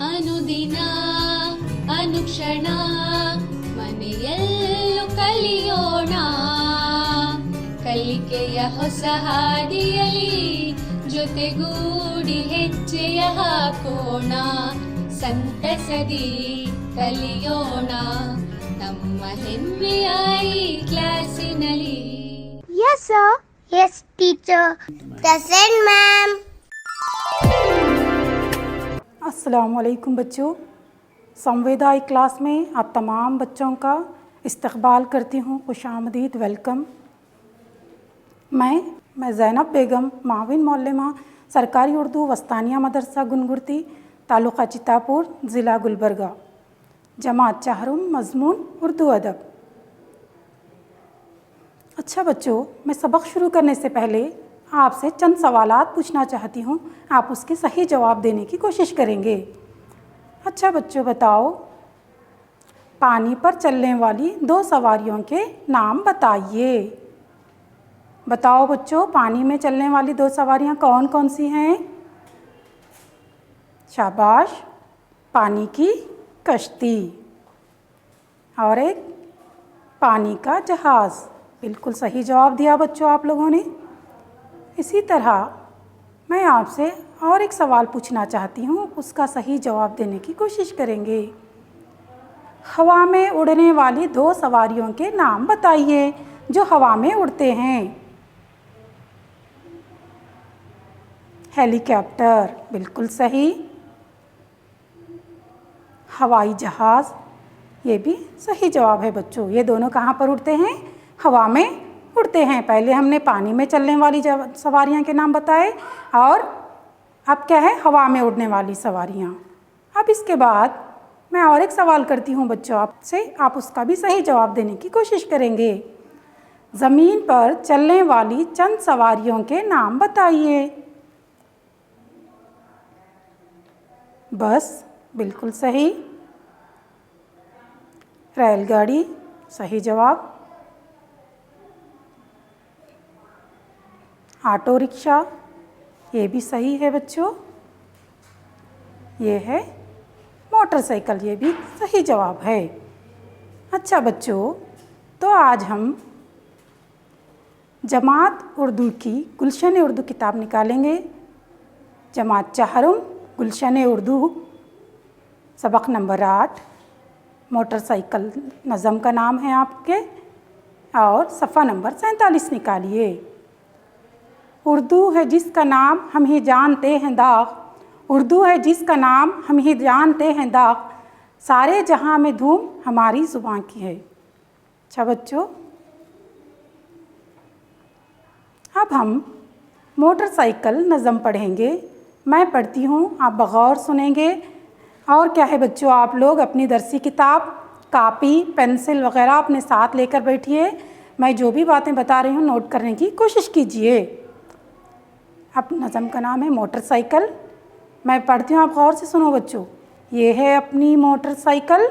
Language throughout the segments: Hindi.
ಅನುದಿನ ಅನುಕ್ಷಣ ಮನೆಯಲ್ಲೂ ಕಲಿಯೋಣ, ಕಲಿಕೆಯ ಹೊಸ ಹಾದಿಯಲಿ ಜೊತೆಗೂಡಿ ಹೆಜ್ಜೆಯ ಹಾಕೋಣ, ಸಂತಸದಿ ಕಲಿಯೋಣ ನಮ್ಮ ಹೆಮ್ಮೆಯ ಈ ಕ್ಲಾಸಿನಲ್ಲಿ. Yes sir. Yes teacher. Present ma'am. अस्सलामुअलैकुम बच्चों, संवेदाई क्लास में आप तमाम बच्चों का इस्तकबाल करती हूँ, खुशामदीद, वेलकम। मैं ज़ैनब बेगम माविन मौलमा सरकारी उर्दू वस्तानिया मदरसा गुनगुर्ती तालुक़ा चितापुर ज़िला गुलबर्गा, जमात चाहरुम, मज़मून उर्दू अदब। अच्छा बच्चों, मैं सबक शुरू करने से पहले आपसे चंद सवालात पूछना चाहती हूँ, आप उसके सही जवाब देने की कोशिश करेंगे। अच्छा बच्चों बताओ, पानी पर चलने वाली दो सवारियों के नाम बताइए। बताओ बच्चों, पानी में चलने वाली दो सवारियाँ कौन कौन सी हैं? शाबाश, पानी की कश्ती और एक पानी का जहाज़। बिल्कुल सही जवाब दिया बच्चों आप लोगों ने। इसी तरह मैं आपसे और एक सवाल पूछना चाहती हूँ, उसका सही जवाब देने की कोशिश करेंगे। हवा में उड़ने वाली दो सवारियों के नाम बताइए जो हवा में उड़ते हैं। हेलीकॉप्टर, बिल्कुल सही। हवाई जहाज़, ये भी सही जवाब है बच्चों। ये दोनों कहाँ पर उड़ते हैं? हवा में उड़ते हैं। पहले हमने पानी में चलने वाली सवारियाँ के नाम बताए और अब क्या है? हवा में उड़ने वाली सवारियाँ। अब इसके बाद मैं और एक सवाल करती हूँ बच्चों आपसे, आप उसका भी सही जवाब देने की कोशिश करेंगे। ज़मीन पर चलने वाली चंद सवारियों के नाम बताइए। बस, बिल्कुल सही। रेलगाड़ी, सही जवाब। ऑटो रिक्शा, ये भी सही है बच्चों। ये है मोटरसाइकिल, ये भी सही जवाब है। अच्छा बच्चों, तो आज हम जमात उर्दू की गुलशन उर्दू किताब निकालेंगे। जमात चाहरुम गुलशन उर्दू सबक नंबर 8, मोटरसाइकिल नज़म का नाम है आपके, और सफ़ा नंबर 47 निकालिए। उर्दू है जिसका नाम हम ही जानते हैं दाग, उर्दू है जिसका नाम हम ही जानते हैं दाग, सारे जहां में धूम हमारी ज़ुबान की है। अच्छा बच्चों, अब हम मोटरसाइकिल नज़म पढ़ेंगे। मैं पढ़ती हूँ, आप बगौर सुनेंगे। और क्या है बच्चों, आप लोग अपनी दरसी किताब, कापी, पेंसिल वग़ैरह अपने साथ लेकर बैठिए। मैं जो भी बातें बता रही हूँ नोट करने की कोशिश कीजिए। अब नज़म का नाम है मोटरसाइकिल। मैं पढ़ती हूँ, आप गौर से सुनो बच्चों। ये है अपनी मोटरसाइकिल,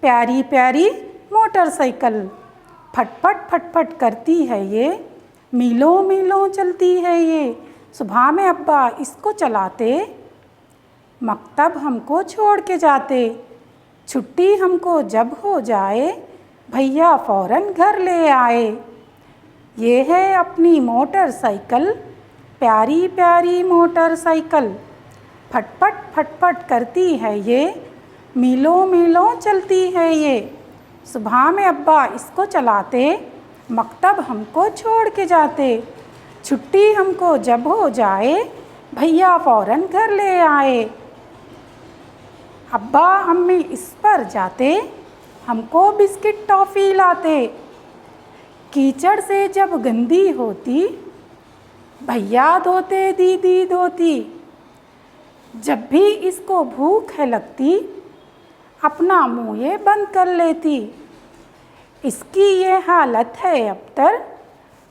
प्यारी प्यारी मोटरसाइकिल, फटफट फटफट करती है ये, मीलों मीलों चलती है ये, सुबह में अब्बा इसको चलाते, मकतब हमको छोड़ के जाते, छुट्टी हमको जब हो जाए, भैया फ़ौरन घर ले आए। ये है अपनी मोटरसाइकिल, प्यारी प्यारी मोटरसाइकिल, फटफट फटफट करती है ये, मीलों मीलों चलती है ये, सुबह में अब्बा इसको चलाते, मकतब हमको छोड़ के जाते, छुट्टी हमको जब हो जाए, भैया फ़ौरन घर ले आए। अब्बा अम्मी इस पर जाते, हमको बिस्किट टॉफ़ी लाते, कीचड़ से जब गंदी होती, भैया धोते दीदी धोती, जब भी इसको भूख है लगती, अपना मुँह ये बंद कर लेती, इसकी ये हालत है अबतर,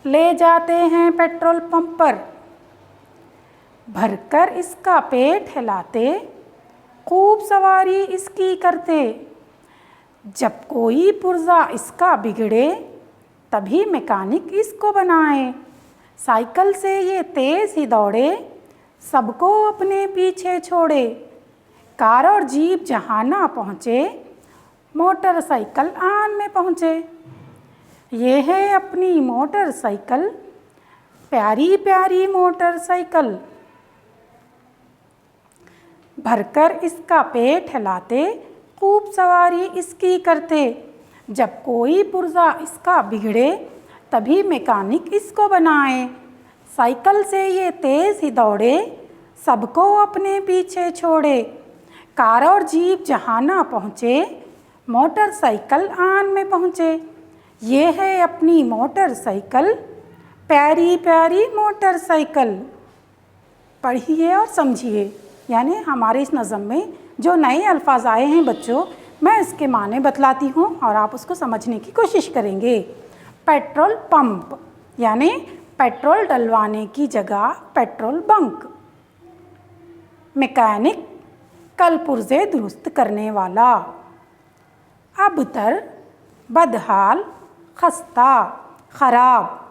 ले जाते हैं पेट्रोल पंप पर, भरकर इसका पेट हिलाते, खूब सवारी इसकी करते, जब कोई पुर्जा इसका बिगड़े, तभी मैकेनिक इसको बनाए, साइकिल से ये तेज़ ही दौड़े, सबको अपने पीछे छोड़े, कार और जीप जहाँ ना पहुँचे, मोटरसाइकिल आन में पहुँचे। ये है अपनी मोटरसाइकिल, प्यारी प्यारी मोटरसाइकिल। भरकर इसका पेट हिलाते, खूब सवारी इसकी करते। जब कोई पुर्जा इसका बिगड़े, तभी मैकेनिक इसको बनाए। साइकिल से ये तेज़ ही दौड़े, सबको अपने पीछे छोड़े। कार और जीप जहाँ ना पहुँचे, मोटरसाइकिल आन में पहुँचे। ये है अपनी मोटरसाइकिल, प्यारी प्यारी मोटरसाइकिल। पढ़िए और समझिए, यानी हमारे इस नज़म में जो नए अल्फाज आए हैं बच्चों, मैं इसके माने बतलाती हूँ और आप उसको समझने की कोशिश करेंगे। पेट्रोल पंप यानी पेट्रोल डलवाने की जगह पेट्रोल बंक। मैकेनिक कल पुर्जे दुरुस्त करने वाला। अबतर बदहाल, खस्ता, खराब।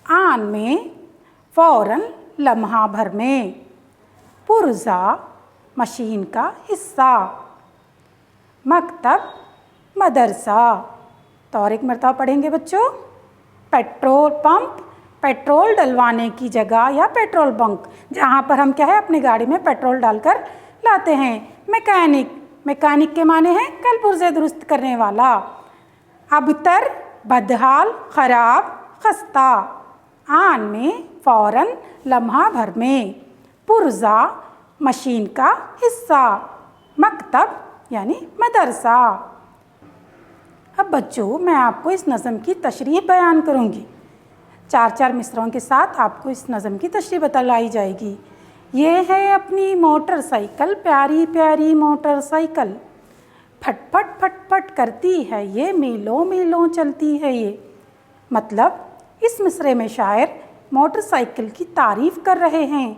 आन में फ़ौरन, लम्हा भर में। पुर्जा मशीन का हिस्सा। मकतब मदरसा। तो और एक मरतबा पढ़ेंगे बच्चों। पेट्रोल पंप पेट्रोल डलवाने की जगह या पेट्रोल बंक, जहाँ पर हम क्या है अपनी गाड़ी में पेट्रोल डालकर लाते हैं। मैकेनिक के माने हैं कल पुर्जे दुरुस्त करने वाला। अबतर बदहाल, खराब, खस्ता। आन में फ़ौरन, लम्हा भर में। पुर्जा मशीन का हिस्सा। मकतब यानी मदरसा। अब बच्चों मैं आपको इस नज़म की तशरीह बयान करूँगी। 4-4 मिसरों के साथ आपको इस नज़म की तशरीह बतलाई जाएगी। ये है अपनी मोटरसाइकिल, प्यारी प्यारी मोटरसाइकिल। फटफट फटफट करती है ये, मीलों मीलों चलती है ये। मतलब इस मिसरे में शायर मोटरसाइकिल की तारीफ़ कर रहे हैं।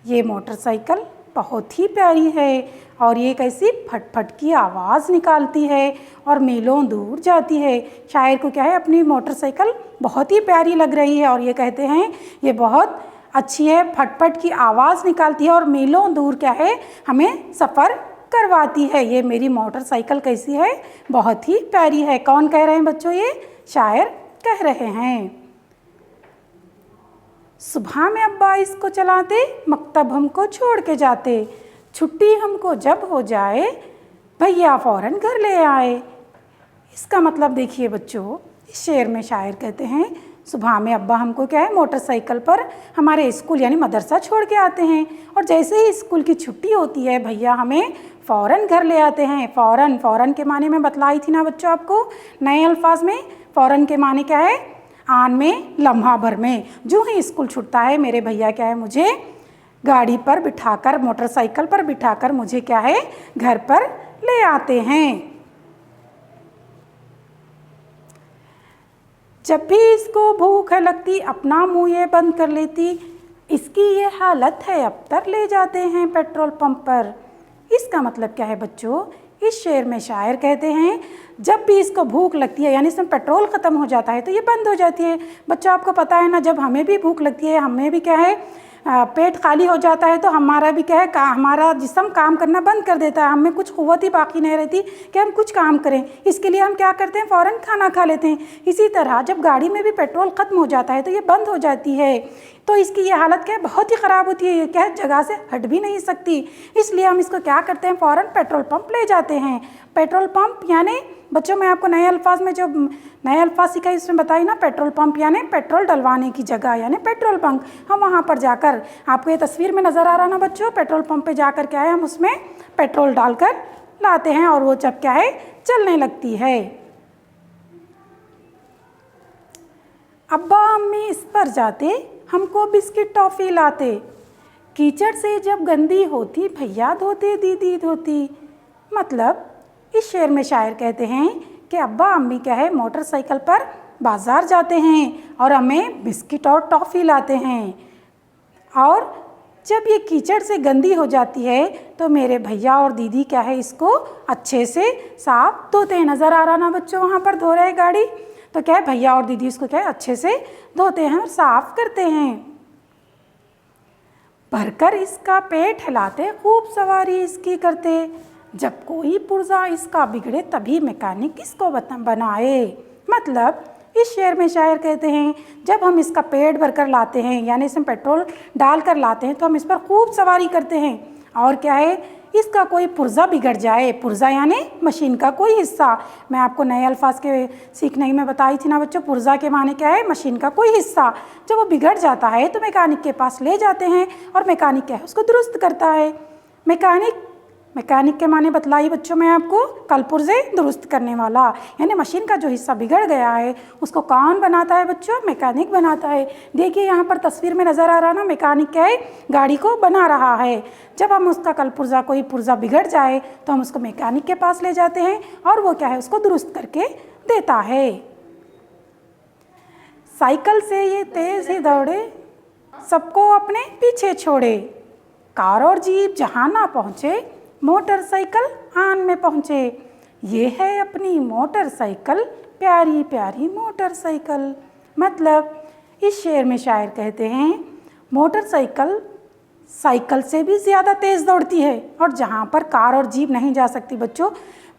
ये मोटरसाइकिल बहुत ही प्यारी है और ये कैसी फटफट की आवाज़ निकालती है और मीलों दूर जाती है। शायर को क्या है अपनी मोटरसाइकिल बहुत ही प्यारी लग रही है और ये कहते हैं ये बहुत अच्छी है, फटफट की आवाज़ निकालती है और मीलों दूर क्या है हमें सफ़र करवाती है। ये मेरी मोटरसाइकिल कैसी है, बहुत ही प्यारी है। कौन कह रहे हैं बच्चों? ये शायर कह रहे हैं। सुबह में अब्बा इसको चलाते, मकतब हमको छोड़ के जाते। छुट्टी हमको जब हो जाए, भैया फ़ौरन घर ले आए। इसका मतलब देखिए बच्चों, इस शेर में शायर कहते हैं सुबह में अब्बा हमको क्या है मोटरसाइकिल पर हमारे स्कूल यानी मदरसा छोड़ के आते हैं और जैसे ही स्कूल की छुट्टी होती है भैया हमें फ़ौरन घर ले आते हैं। फ़ौरन के माने में बतलाई थी ना बच्चों आपको नए अल्फाज में। फ़ौरन के माने क्या है? आन में, लम्हा भर में। जो ही स्कूल छूटता है मेरे भैया क्या है मुझे गाड़ी पर बिठाकर, मोटरसाइकिल पर बिठाकर मुझे क्या है घर पर ले आते हैं। जब भी इसको भूख लगती अपना मुँह ये बंद कर लेती। इसकी ये हालत है अब तक ले जाते हैं पेट्रोल पंप पर। इसका मतलब क्या है बच्चों? इस शेर में शायर कहते हैं जब भी इसको भूख लगती है यानी इसमें पेट्रोल ख़त्म हो जाता है तो ये बंद हो जाती है। बच्चों आपको पता है ना, जब हमें भी भूख लगती है, हमें भी क्या है पेट खाली हो जाता है तो हमारा भी क्या है हमारा जिस्म काम करना बंद कर देता है। हमें कुछ क़ुव्वत ही बाकी नहीं रहती कि हम कुछ काम करें। इसके लिए हम क्या करते हैं फ़ौरन खाना खा लेते हैं। इसी तरह जब गाड़ी में भी पेट्रोल ख़त्म हो जाता है तो ये बंद हो जाती है। तो इसकी ये हालत क्या है बहुत ही ख़राब होती है। ये क्या है जगह से हट भी नहीं सकती। इसलिए हम इसको क्या करते हैं फ़ौरन पेट्रोल पंप ले जाते हैं। पेट्रोल पंप यानी बच्चों मैं आपको नए अल्फाज में जो नए अल्फाज सिखाई इसमें बताई ना, पेट्रोल पंप यानी पेट्रोल डलवाने की जगह यानी पेट्रोल बंक। हम वहाँ पर जाकर, आपको ये तस्वीर में नज़र आ रहा ना बच्चों, पेट्रोल पंप पे जाकर क्या है हम उसमें पेट्रोल डालकर लाते हैं और वो जब क्या है चलने लगती है। अब्बा अम्मी इस पर जाते, हमको बिस्किट टॉफ़ी लाते। कीचड़ से जब गंदी होती, भैया धोते दीदी धोती। मतलब इस शेर में शायर कहते हैं कि अब्बा अम्मी क्या है मोटरसाइकिल पर बाज़ार जाते हैं और हमें बिस्किट और टॉफ़ी लाते हैं और जब ये कीचड़ से गंदी हो जाती है तो मेरे भैया और दीदी क्या है इसको अच्छे से साफ धोते हैं। नज़र आ रहा ना बच्चों वहाँ पर धो रहे हैं गाड़ी, तो क्या है भैया और दीदी इसको क्या है अच्छे से धोते हैं और साफ़ करते हैं। भरकर इसका पेट हिलाते, खूब सवारी इसकी करते। जब कोई पुर्जा इसका बिगड़े तभी मैकेनिक इसको बनाए। मतलब इस शेर में शायर कहते हैं जब हम इसका पेट भरकर लाते हैं, यानी इसमें पेट्रोल डाल कर लाते हैं, तो हम इस पर खूब सवारी करते हैं। और क्या है, इसका कोई पुर्जा बिगड़ जाए, पुर्जा यानी मशीन का कोई हिस्सा। मैं आपको नए अल्फाज के सीखने में बताई थी ना बच्चों, पुर्जा के माने क्या है, मशीन का कोई हिस्सा। जब वो बिगड़ जाता है तो मैकेनिक के पास ले जाते हैं और मैकेनिक क्या है, उसको दुरुस्त करता है। मैकेनिक के माने बतलाई बच्चों मैं आपको, कल पुर्जे दुरुस्त करने वाला, यानी मशीन का जो हिस्सा बिगड़ गया है उसको कौन बनाता है बच्चों, मैकेनिक बनाता है। देखिए यहाँ पर तस्वीर में नज़र आ रहा ना, मैकेनिक क्या है, गाड़ी को बना रहा है। जब हम उसका कल पुर्जा कोई पुर्जा बिगड़ जाए तो हम उसको मैकेनिक के पास ले जाते हैं और वो क्या है, उसको दुरुस्त करके देता है। साइकिल से ये तेज़ ही दौड़े, सबको अपने पीछे छोड़े। कार और जीप जहाँ ना पहुँचे, मोटरसाइकिल आन में पहुँचे। ये है अपनी मोटरसाइकिल, प्यारी प्यारी मोटरसाइकिल। मतलब इस शेर में शायर कहते हैं मोटरसाइकिल साइकिल से भी ज़्यादा तेज़ दौड़ती है, और जहाँ पर कार और जीप नहीं जा सकती बच्चों,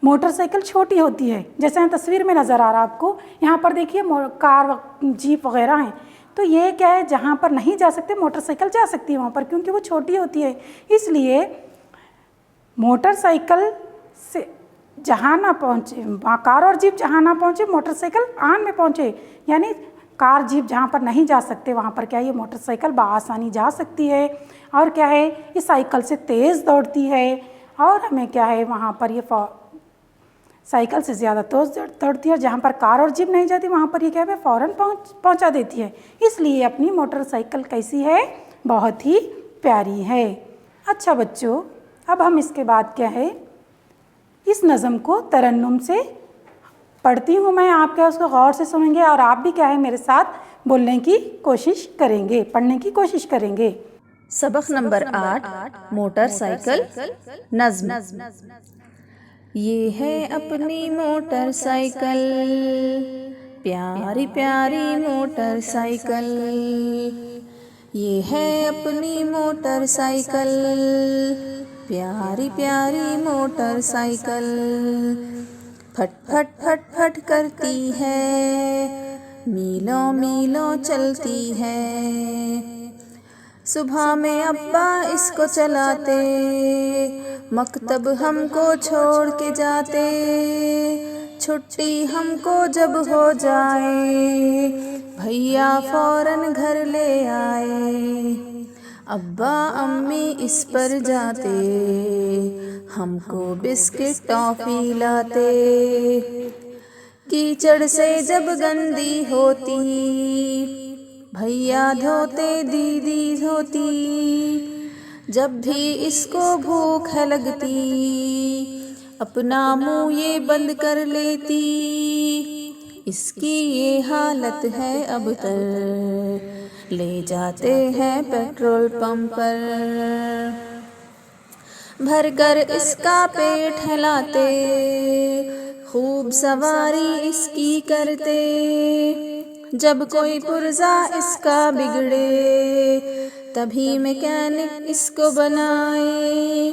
मोटरसाइकिल छोटी होती है। जैसे यहाँ तस्वीर में नज़र आ रहा है आपको, यहाँ पर देखिए कार जीप वगैरह हैं। तो ये क्या है, जहाँ पर नहीं जा सकते मोटरसाइकिल जा सकती है वहाँ पर, क्योंकि वो छोटी होती है। इसलिए मोटरसाइकिल से जहाँ ना पहुँचे, कार और जीप जहाँ ना पहुँचे, मोटरसाइकिल आन में पहुँचे। यानी कार जीप जहाँ पर नहीं जा सकते वहाँ पर क्या है, ये मोटरसाइकिल बआसानी जा सकती है। और क्या है, ये साइकिल से तेज़ दौड़ती है, और हमें क्या है वहाँ पर ये साइकिल से ज़्यादा तेज़ दौड़ती है। जहाँ पर कार और जीप नहीं जाती वहाँ पर ये क्या है, फ़ौरन पहुँचा देती है। इसलिए अपनी मोटरसाइकिल कैसी है, बहुत ही प्यारी है। अच्छा बच्चों, अब हम इसके बाद क्या है, इस नज़म को तरन्नुम से पढ़ती हूँ मैं, आप क्या उसको गौर से सुनेंगे और आप भी क्या है मेरे साथ बोलने की कोशिश करेंगे, पढ़ने की कोशिश करेंगे। सबक नंबर 8, मोटरसाइकिल नज़्म। ये है अपनी मोटरसाइकिल, प्यारी प्यारी मोटरसाइकिल। ये है अपनी मोटरसाइकिल, प्यारी प्यारी मोटरसाइकिल। फट फट फट फट करती है, मीलों मीलों चलती है। सुबह में अब्बा इसको चलाते, मकतब हमको छोड़ के जाते। छुट्टी हमको जब हो जाए, भैया फ़ौरन घर ले आए। अब्बा अम्मी इस पर जाते, हमको बिस्किट टॉफ़ी लाते। कीचड़ से जब गंदी होती, भैया धोते दीदी धोती। जब भी इसको भूख है लगती, अपना मुंह ये बंद कर लेती। इसकी ये हालत है अब तर, ले जाते हैं पेट्रोल पंप पर। भर कर इसका पेट हिलाते, खूब सवारी इसकी करते। जब कोई पुर्जा इसका बिगड़े, तभी मैकेनिक इसको बनाए।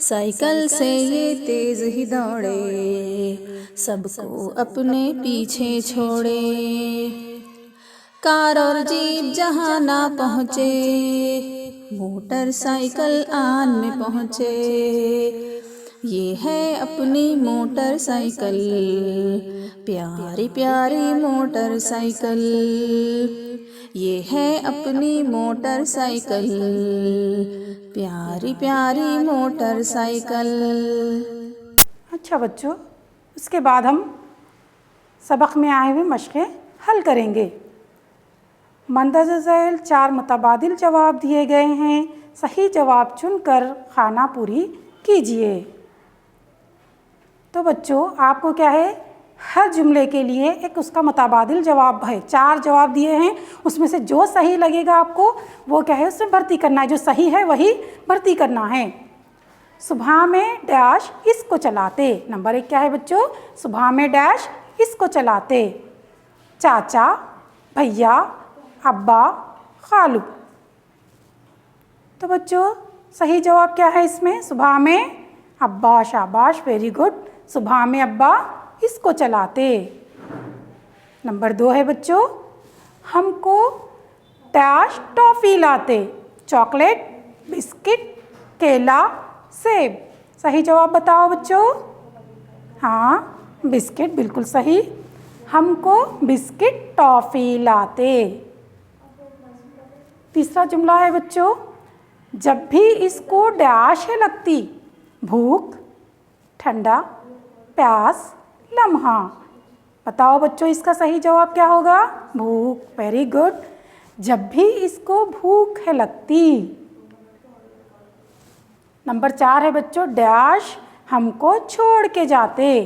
साइकिल से ये तेज ही दौड़े, सबको अपने पीछे छोड़े। कार और जीप जहाँ ना पहुँचे, मोटरसाइकिल आन में पहुँचे। ये है अपनी मोटरसाइकिल, प्यारी प्यारी मोटरसाइकिल। ये है अपनी मोटरसाइकिल, प्यारी प्यारी मोटरसाइकिल। अच्छा बच्चों, उसके बाद हम सबक में आए हुए मशक़ें हल करेंगे। मंदरज़ झैल 4 मुतबादिल जवाब दिए गए हैं, सही जवाब चुनकर खाना पूरी कीजिए। तो बच्चों, आपको क्या है, हर जुमले के लिए एक उसका मुतबादिल जवाब है। 4 जवाब दिए हैं, उसमें से जो सही लगेगा आपको वो क्या है, उसमें भर्ती करना है। जो सही है वही भर्ती करना है। सुबह में डैश इसको चलाते, नंबर 1 क्या है बच्चों, सुबह में डैश इसको चलाते। चाचा, भैया, अब्बा, खालू। तो बच्चों सही जवाब क्या है इसमें? सुबह में अब्बा, शाबाश, वेरी गुड। सुबह में अब्बा इसको चलाते। नंबर 2 है बच्चों, हमको डैश टॉफ़ी लाते। चॉकलेट, बिस्किट, केला, सेब। सही जवाब बताओ बच्चों। हाँ, बिस्किट, बिल्कुल सही। हमको बिस्किट टॉफ़ी लाते। तीसरा जुमला है बच्चों, जब भी इसको डैश है लगती, भूख, ठंडा, प्यास, लम्हा। बताओ बच्चों इसका सही जवाब क्या होगा? भूख, वेरी गुड। जब भी इसको भूख है लगती। नंबर 4 है बच्चों, डैश हमको छोड़ के जाते।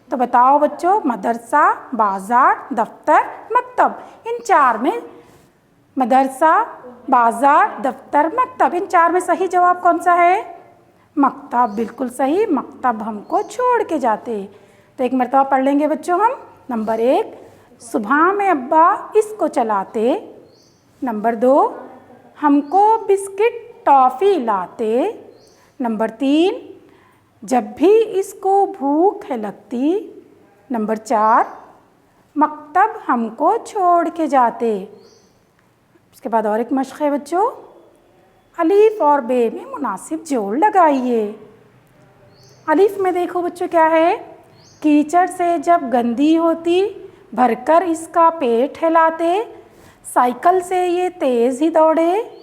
तो बताओ बच्चों, मदरसा, बाज़ार, दफ्तर, मकतब। इन 4 में मदरसा, बाज़ार, दफ्तर, मकतब, इन 4 में सही जवाब कौन सा है? मकतब, बिल्कुल सही। मकतब हमको छोड़ के जाते। तो एक मरतबा पढ़ लेंगे बच्चों हम। नंबर 1, सुबह में अब्बा इसको चलाते। नंबर 2, हमको बिस्किट टॉफ़ी लाते। नंबर 3, जब भी इसको भूख है लगती। नंबर 4, मकतब हमको छोड़ के जाते। उसके बाद और एक मशक़ है बच्चों, अलीफ़ और बे में मुनासिब जोड़ लगाइए। अलीफ़ में देखो बच्चों क्या है? कीचड़ से जब गंदी होती, भरकर इसका पेट हिलाते। साइकिल से ये तेज़ ही दौड़े,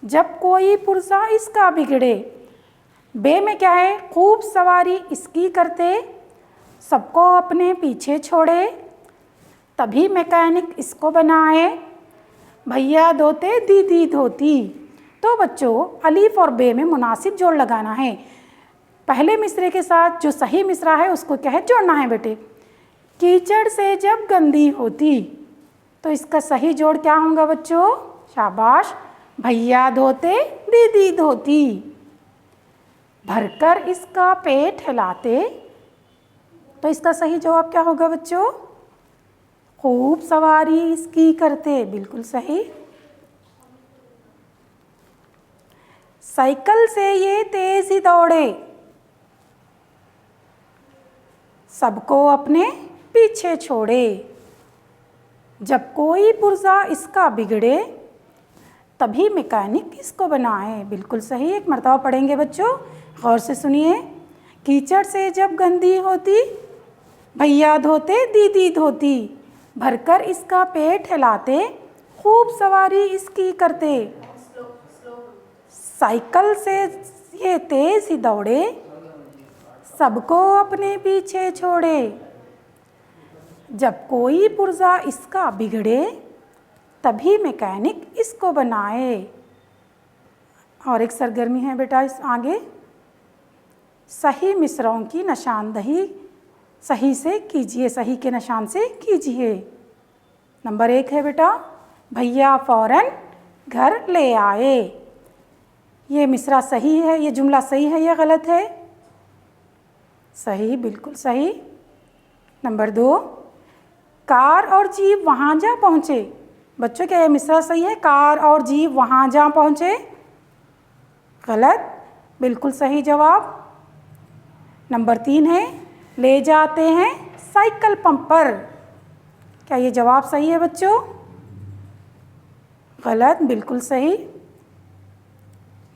जब कोई पुर्जा इसका बिगड़े। बे में क्या है? खूब सवारी इसकी करते, सबको अपने पीछे छोड़े। तभी मैकेनिक इसको बनाए, भैया धोते दीदी धोती। तो बच्चों अलीफ़ और बे में मुनासिब जोड़ लगाना है। पहले मिसरे के साथ जो सही मिसरा है उसको क्या है? जोड़ना है बेटे। कीचड़ से जब गंदी होती, तो इसका सही जोड़ क्या होगा बच्चों? शाबाश, भैया धोते दीदी धोती। भरकर इसका पेट हिलाते, तो इसका सही जवाब क्या होगा बच्चों? खूब सवारी इसकी करते, बिल्कुल सही। साइकिल से ये तेज़ ही दौड़े, सबको अपने पीछे छोड़े। जब कोई पुर्जा इसका बिगड़े, तभी मैकेनिक इसको बनाए, बिल्कुल सही। एक मरतबा पढ़ेंगे बच्चों, गौर से सुनिए। कीचड़ से जब गंदी होती, भैया धोते दीदी धोती। भरकर इसका पेट हिलाते, खूब सवारी इसकी करते। साइकिल से ये तेज़ ही दौड़े, सबको अपने पीछे छोड़े। जब कोई पुर्जा इसका बिगड़े, तभी मैकेनिक इसको बनाए। और एक सरगर्मी है बेटा इस आगे, सही मिसरों की निशानदही सही से कीजिए, सही के निशान से कीजिए। नंबर 1 है बेटा, भैया फ़ौरन घर ले आए। ये मिसरा सही है, ये जुमला सही है या गलत है? सही, बिल्कुल सही। नंबर 2, कार और जीप वहाँ जा पहुँचे। बच्चों क्या ये मिसरा सही है? कार और जीप वहाँ जा पहुँचे, गलत, बिल्कुल सही जवाब। नंबर 3 है, ले जाते हैं साइकिल पंप पर। क्या ये जवाब सही है बच्चों? गलत, बिल्कुल सही।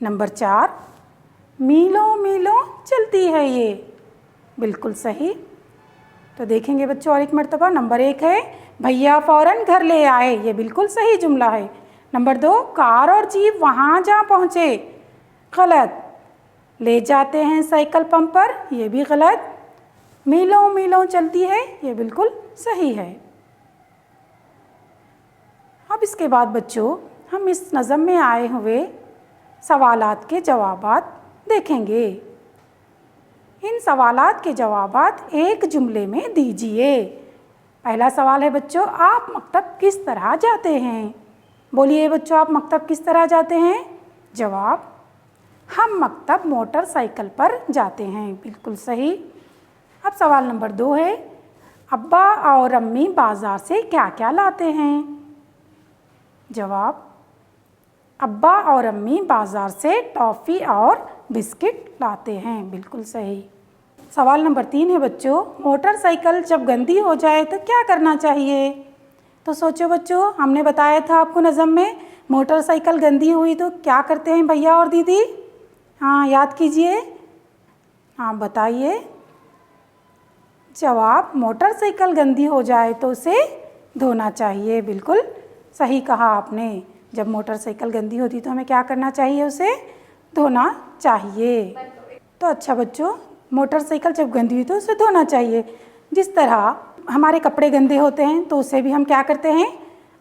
नंबर 4, मीलों मीलों चलती है ये, बिल्कुल सही। तो देखेंगे बच्चों और एक मरतबा। नंबर 1 है, भैया फ़ौरन घर ले आए, ये बिल्कुल सही जुमला है। नंबर 2, कार और जीप वहाँ जा पहुँचे, गलत। ले जाते हैं साइकिल पंप पर, ये भी गलत। मीलों मीलों चलती है, ये बिल्कुल सही है। अब इसके बाद बच्चों हम इस नज़म में आए हुए सवालात के जवाबात देखेंगे। इन सवालात के जवाबात एक जुमले में दीजिए। पहला सवाल है बच्चों, आप मकतब किस तरह जाते हैं? बोलिए बच्चों, आप मकतब किस तरह जाते हैं? जवाब, हम मकतब मोटरसाइकिल पर जाते हैं, बिल्कुल सही। अब सवाल नंबर 2 है, अब्बा और अम्मी बाज़ार से क्या क्या लाते हैं? जवाब, अब्बा और अम्मी बाज़ार से टॉफ़ी और बिस्किट लाते हैं। बिल्कुल सही। सवाल नंबर 3 है बच्चों, मोटरसाइकिल जब गंदी हो जाए तो क्या करना चाहिए? तो सोचो बच्चों, हमने बताया था आपको नज़म में, मोटरसाइकिल गंदी हुई तो क्या करते हैं भैया और दीदी? हाँ, याद कीजिए। हाँ, बताइए। जवाब, मोटरसाइकिल गंदी हो जाए तो उसे धोना चाहिए। बिल्कुल सही कहा आपने। जब मोटरसाइकिल गंदी होती तो हमें क्या करना चाहिए? उसे धोना चाहिए। तो अच्छा बच्चों, मोटरसाइकिल जब गंदी हुई तो उसे धोना चाहिए। जिस तरह हमारे कपड़े गंदे होते हैं तो उसे भी हम क्या करते हैं?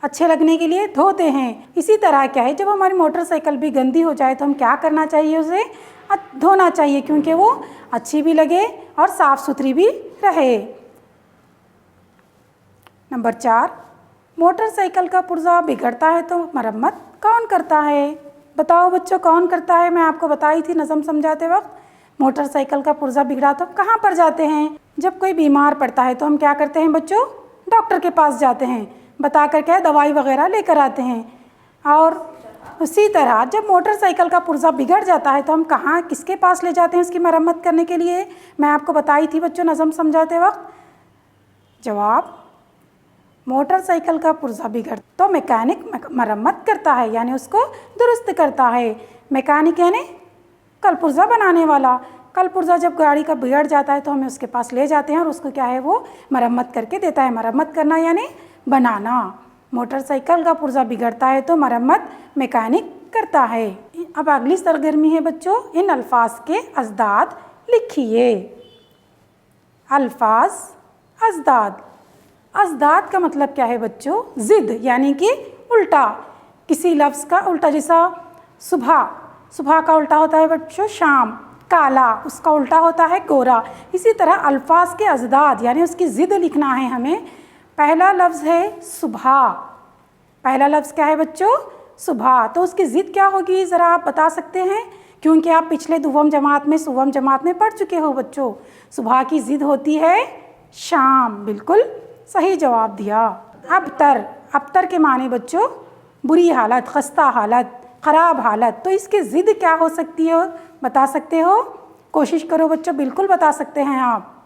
अच्छे लगने के लिए धोते हैं। इसी तरह क्या है, जब हमारी मोटरसाइकिल भी गंदी हो जाए तो हम क्या करना चाहिए? उसे धोना चाहिए, क्योंकि वो अच्छी भी लगे और साफ़ सुथरी भी रहे। नंबर 4, मोटरसाइकिल का पुर्जा बिगड़ता है तो मरम्मत कौन करता है? बताओ बच्चों, कौन करता है? मैं आपको बताई थी नज़म समझाते वक्त, मोटरसाइकिल का पुर्जा बिगड़ा तो कहाँ पर जाते हैं? जब कोई बीमार पड़ता है तो हम क्या करते हैं बच्चों? डॉक्टर के पास जाते हैं, बता कर क्या दवाई वगैरह लेकर आते हैं। और उसी तरह जब मोटरसाइकिल का पुर्जा बिगड़ जाता है तो हम कहाँ, किसके पास ले जाते हैं उसकी मरम्मत करने के लिए? मैं आपको बताई थी बच्चों नज़म समझाते वक्त। जवाब, मोटरसाइकिल का पुर्जा बिगड़ तो मैकेनिक मरम्मत करता है, यानी उसको दुरुस्त करता है। मैकेनिक यानी कल पुर्जा बनाने वाला। कल पुर्जा जब गाड़ी का बिगड़ जाता है तो हमें उसके पास ले जाते हैं और उसको क्या है, वो मरम्मत करके देता है। मरम्मत करना यानी बनाना। मोटरसाइकिल का पुर्जा बिगड़ता है तो मरम्मत मैकेनिक करता है। अब अगली सरगर्मी है बच्चों, इन अल्फाज के अजदाद लिखिए। अल्फाज अजदाद। अजदाद का मतलब क्या है बच्चों? ज़िद, यानी कि उल्टा। किसी लफ्ज़ का उल्टा, जैसा सुबह, सुबह का उल्टा होता है बच्चों शाम। काला, उसका उल्टा होता है गोरा। इसी तरह अल्फाज के अजदाद यानी उसकी ज़िद लिखना है हमें। पहला लफ्ज़ है सुबह। पहला लफ्ज़ क्या है बच्चों? सुबह। तो उसकी ज़िद क्या होगी, ज़रा आप बता सकते हैं? क्योंकि आप पिछले दुवम जमात में, सुवम जमात में पढ़ चुके हो बच्चों। सुबह की ज़िद होती है शाम। बिल्कुल सही जवाब दिया। अबतर। अबतर के माने बच्चों बुरी हालत, खस्ता हालत, ख़राब हालत। तो इसकी ज़िद क्या हो सकती है, बता सकते हो? कोशिश करो बच्चों, बिल्कुल बता सकते हैं आप।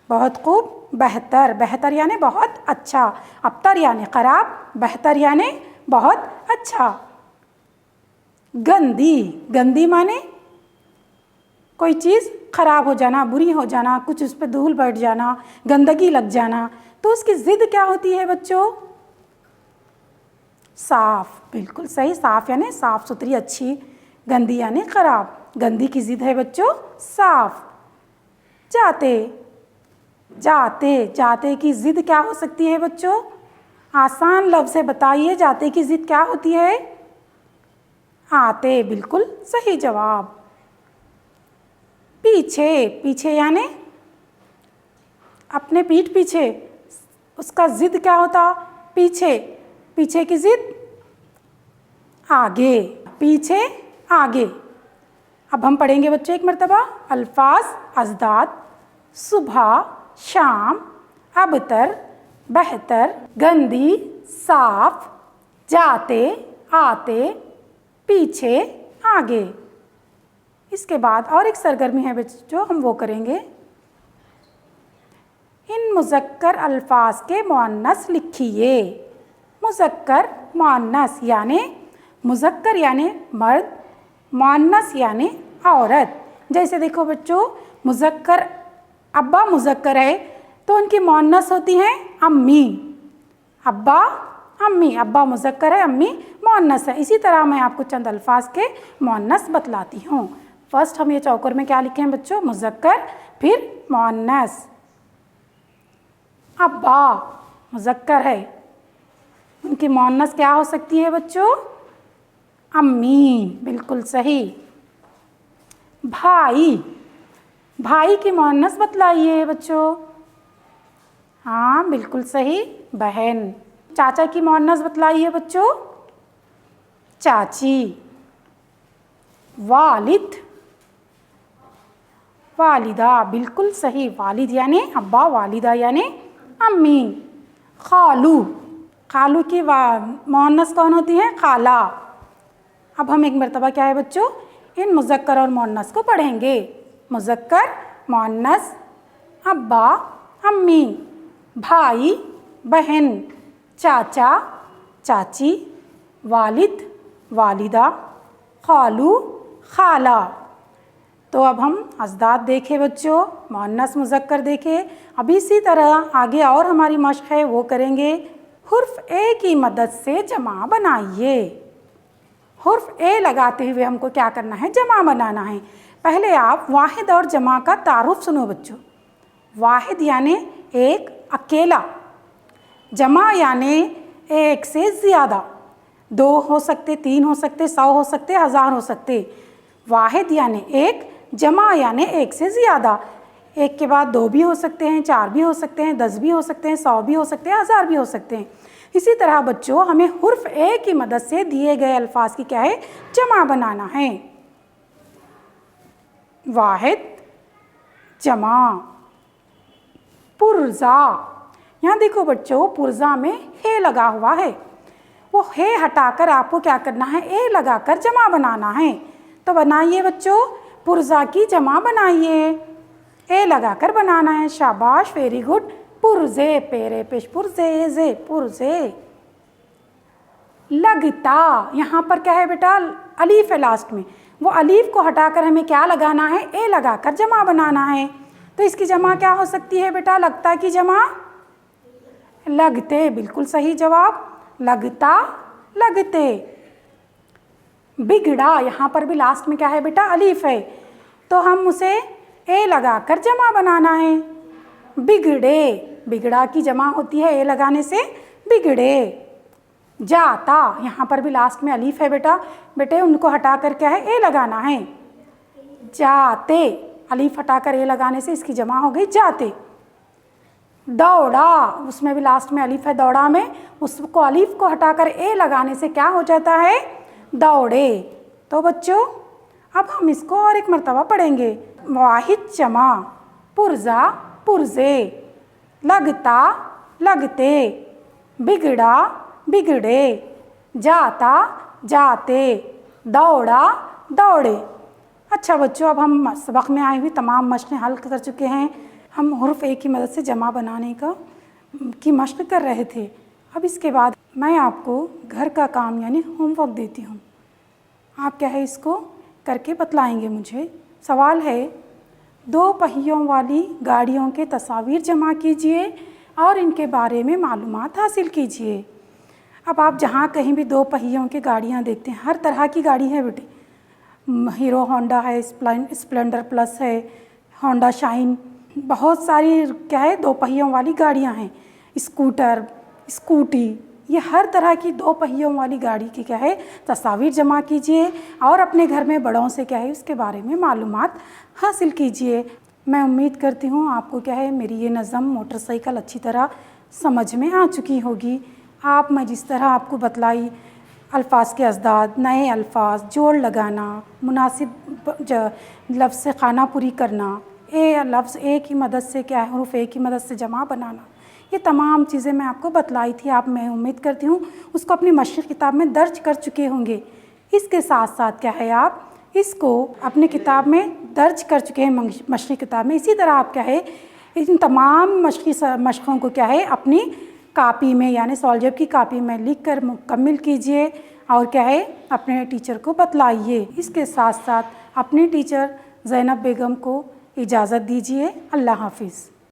बहुत खूब। बेहतर। बेहतर यानी बहुत अच्छा। अबतर यानी ख़राब, बेहतर यानी बहुत अच्छा। गंदी। गंदी माने कोई चीज़ ख़राब हो जाना, बुरी हो जाना, कुछ उस पर धूल बैठ जाना, गंदगी लग जाना। तो उसकी ज़िद क्या होती है बच्चों? साफ़। बिल्कुल सही। साफ़ यानी साफ़ सुथरी, अच्छी। गंदी यानी ख़राब। गंदी की ज़िद है बच्चों साफ़। जाते। जाते। जाते की ज़िद क्या हो सकती है बच्चों? आसान लफ्ज़ से बताइए, जाते की ज़िद क्या होती है? आते। बिल्कुल सही जवाब। पीछे। पीछे यानी अपने पीठ पीछे, उसका ज़िद क्या होता? पीछे। पीछे की ज़िद आगे। पीछे आगे। अब हम पढ़ेंगे बच्चों एक मरतबा अल्फाज अजदाद। सुबह, शाम, अबतर, बेहतर, गंदी, साफ, जाते, आते, पीछे, आगे। इसके बाद और एक सरगर्मी है बच्चों, हम वो करेंगे। इन मुज़क्कर अल्फाज के मुअन्नस लिखिए। मुज़क्कर मुअन्नस यानी मुज़क्कर यानी मर्द, मुअन्नस यानी औरत। जैसे देखो बच्चों, मुज़क्कर, अब्बा मुज़क्कर है तो उनकी मुअन्नस होती हैं अम्मी। अब्बा अम्मी। अब्बा मुज़क्कर है, अम्मी मुअन्नस है। इसी तरह मैं आपको चंद अल्फाज के मुअन्नस बतलाती हूँ। फर्स्ट हम ये चौकर में क्या लिखे हैं बच्चों? मुज़क्कर, फिर मुअन्नस। अब्बा मुज़क्कर है, उनकी मुअन्नस क्या हो सकती है बच्चों? अम्मी। बिल्कुल सही। भाई। भाई की मुअन्नस बतलाइए बच्चों। हाँ बिल्कुल सही, बहन। चाचा की मुअन्नस बतलाइए बच्चों। चाची। वालिद। वालिदा। बिल्कुल सही। वालिद यानी अब्बा, वालिदा यानी अम्मी। खालू। खालू की मुअन्नस कौन होती है? खाला। अब हम एक मरतबा क्या है बच्चों, इन मुज़क्कर और मुअन्नस को पढ़ेंगे। मुज़क्कर मुअन्नस, अब्बा अम्मी, भाई बहन, चाचा चाची, वालिद वालिदा, खालू खाला। तो अब हम अज़दाद देखें बच्चों, मुअन्नस मुज़क्कर देखें। अब इसी तरह आगे और हमारी मश्क है वो करेंगे। हुर्फ ए की मदद से जमा बनाइए। हुर्फ ए लगाते हुए हमको क्या करना है, जमा बनाना है। पहले आप वाहिद और जमा का तारुफ सुनो बच्चों। वाहिद यानी एक अकेला, जमा यानी एक से ज़्यादा, 2 हो सकते, 3 हो सकते, 100 हो सकते, 1000 हो सकते। वाहिद यानी एक, जमा यानी एक से ज़्यादा। एक के बाद 2 भी हो सकते हैं, 4 भी हो सकते हैं, 10 भी हो सकते हैं, 100 भी हो सकते हैं, 1000 भी हो सकते हैं। इसी तरह बच्चों हमें हुर्फ ए की मदद से दिए गए अल्फाज की क्या है, जमा बनाना है। वाहिद, जमा, पुर्जा। यहाँ देखो बच्चों, पुर्जा में हे लगा हुआ है, वो हे हटाकर आपको क्या करना है, ए लगाकर जमा बनाना है। तो बनाइए बच्चों, पुर्जा की जमा बनाइए, ए लगाकर बनाना है। शाबाश, वेरी गुड। पुर्जे, पेरे पेश पुर्जे, जे पुर्जे। लगता, यहाँ पर क्या है बेटा, अलीफ है लास्ट में, वो अलीफ को हटाकर हमें क्या लगाना है, ए लगाकर जमा बनाना है। तो इसकी जमा क्या हो सकती है बेटा, लगता की जमा लगते, बिल्कुल सही जवाब, लगता लगते। बिगड़ा, यहाँ पर भी लास्ट में क्या है बेटा, अलीफ है, तो हम उसे ए लगाकर जमा बनाना है। बिगड़े, बिगड़ा की जमा होती है ए लगाने से, बिगड़े। जाता, यहाँ पर भी लास्ट में अलीफ है बेटे उनको हटाकर क्या है, ए लगाना है। जाते, अलीफ हटाकर ए लगाने से इसकी जमा हो गई जाते। दौड़ा, उसमें भी लास्ट में अलीफ है दौड़ा में, उसको अलीफ को हटाकर ए लगाने से क्या हो जाता है, दौड़े। तो बच्चों अब हम इसको और एक मर्तबा पढ़ेंगे। वाहिद, जमा, पुर्जा, पुर्जे, लगता, लगते, बिगड़ा, बिगड़े, जाता, जाते, दौड़ा, दौड़े। अच्छा बच्चों, अब हम सबक में आई हुई तमाम मशक़ें हल कर चुके हैं। हम हुर्फ ए की मदद से जमा बनाने की मशक़ कर रहे थे। अब इसके बाद मैं आपको घर का काम यानी होमवर्क देती हूँ। आप क्या है इसको करके बतलाएंगे मुझे। सवाल है, 2 पहियों वाली गाड़ियों के तस्वीर जमा कीजिए और इनके बारे में मालूमात हासिल कीजिए। अब आप जहाँ कहीं भी 2 पहियों की गाड़ियाँ देखते हैं, हर तरह की गाड़ी है बेटे, हीरो होंडा है, स्प्लेंडर प्लस है, होंडा शाइन, बहुत सारी क्या है 2 पहियों वाली गाड़ियाँ हैं, स्कूटर, स्कूटी, ये हर तरह की 2 पहियों वाली गाड़ी की क्या है तस्वीर जमा कीजिए और अपने घर में बड़ों से क्या है उसके बारे में मालूमात हासिल कीजिए। मैं उम्मीद करती हूँ आपको क्या है मेरी ये नज़म मोटरसाइकिल अच्छी तरह समझ में आ चुकी होगी। आप मैं जिस तरह आपको बतलाई, अल्फाज के अज़दाद, नए अल्फाज, जोड़ लगाना, मुनासिब लफ्ज़ से खाना पूरी करना, ए लफ्ज़ ए की मदद से क्या है हुरूफ ए की मदद से जमा बनाना, ये तमाम चीज़ें मैं आपको बतलाई थी। आप मैं उम्मीद करती हूँ उसको अपनी मशक़ किताब में दर्ज कर चुके होंगे। इसके साथ साथ क्या है आप इसको अपनी किताब में दर्ज कर चुके हैं मशक़ किताब में। इसी तरह आप क्या है इन तमाम मशक़ों को क्या है अपनी कापी में यानी सॉल्जब की कापी में लिख कर मुकम्मल कीजिए और क्या है अपने टीचर को बतलाइए। इसके साथ साथ अपने टीचर ज़ैनब बेगम को इजाज़त दीजिए। अल्लाह हाफ़िज़।